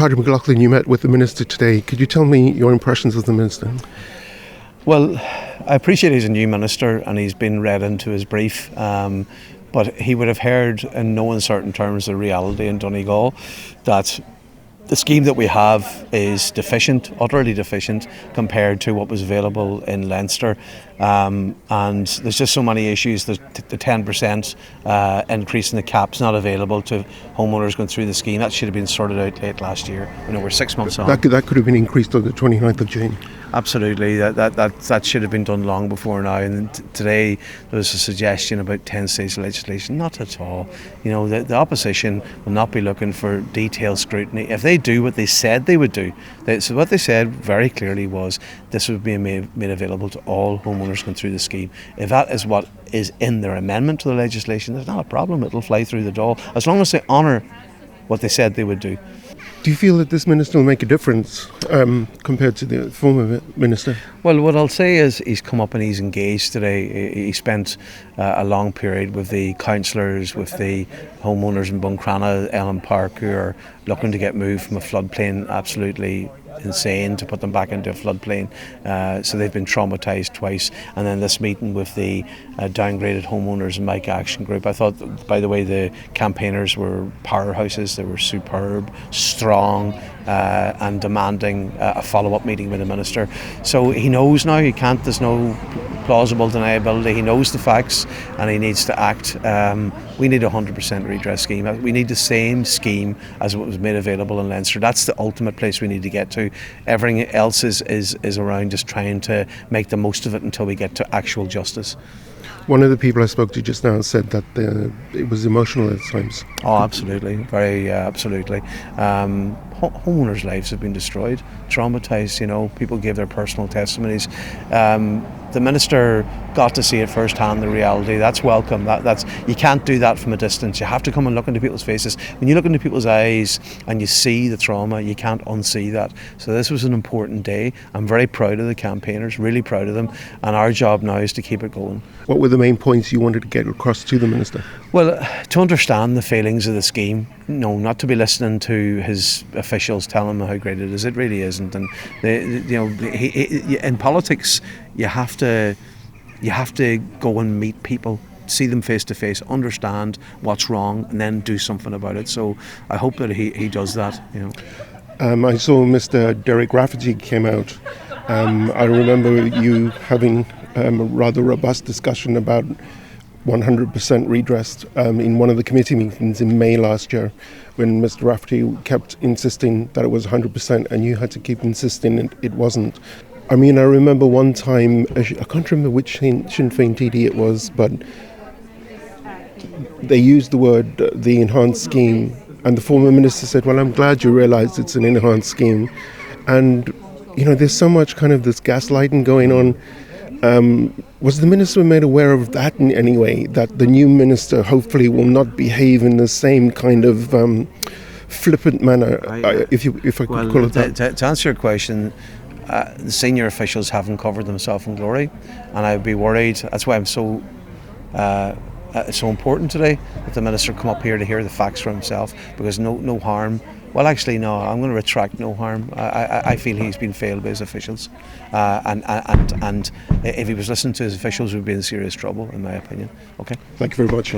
Patrick Mac Lochlainn, you met with the Minister today. Could you tell me your impressions of the Minister? Well, I appreciate he's a new Minister and he's been read into his brief, but he would have heard in no uncertain terms the reality in Donegal that the scheme that we have is deficient, utterly deficient, compared to what was available in Leinster. And there's just so many issues. The 10% increase in the cap's not available to homeowners going through the scheme. That should have been sorted out late last year. We're 6 months on. That could have been increased on the 29th of June. Absolutely, that should have been done long before now. And today there was a suggestion about 10-stage legislation. Not at all. The opposition will not be looking for detailed scrutiny. If they do what they said they would do, so what they said very clearly was this would be made available to all homeowners going through the scheme. If that is what is in their amendment to the legislation, there's not a problem. It'll fly through the door as long as they honour what they said they would do. Do you feel that this Minister will make a difference compared to the former Minister? Well, what I'll say is he's come up and he's engaged today. He spent a long period with the councillors, with the homeowners in Buncrana, Ellen Park, who are looking to get moved from a floodplain, absolutely insane to put them back into a floodplain. So they've been traumatised twice. And then this meeting with the downgraded homeowners and Mike Action Group. I thought, by the way, the campaigners were powerhouses. They were superb, strong, and demanding a follow-up meeting with the Minister. So he knows now, there's no plausible deniability. He knows the facts and he needs to act. We need a 100% redress scheme. We need the same scheme as what was made available in Leinster. That's the ultimate place we need to get to. Everything else is around just trying to make the most of it until we get to actual justice. One of the people I spoke to just now said that it was emotional at times. Oh, absolutely. Very absolutely. Homeowners' lives have been destroyed, traumatised. People gave their personal testimonies. The Minister got to see it firsthand, the reality. That's welcome. That's you can't do that from a distance. You have to come and look into people's faces. When you look into people's eyes and you see the trauma, you can't unsee that. So this was an important day. I'm very proud of the campaigners, really proud of them. And our job now is to keep it going. What were the main points you wanted to get across to the Minister? Well, to understand the failings of the scheme, not to be listening to his officials telling him how great it is. It really isn't. And in politics, you have to go and meet people, see them face to face, understand what's wrong, and then do something about it. So I hope that he does that. I saw Mr. Darragh O'Brien came out. I remember you having a rather robust discussion about 100% redressed in one of the committee meetings in May last year, when Mr. Rafferty kept insisting that it was 100% and you had to keep insisting it wasn't. I remember one time, I can't remember which Sinn Féin TD it was, but they used the word the enhanced scheme, and the former Minister said, well, I'm glad you realised it's an enhanced scheme. And, there's so much kind of this gaslighting going on. Was the Minister made aware of that in any way, that the new Minister hopefully will not behave in the same kind of flippant manner, if I could call it that? To answer your question, the senior officials haven't covered themselves in glory, and I'd be worried. That's why I'm so it's so important today that the Minister come up here to hear the facts for himself, because no harm. Well, actually, no. I'm going to retract no harm. I feel he's been failed by his officials, and if he was listening to his officials, we'd be in serious trouble, in my opinion. Okay. Thank you very much.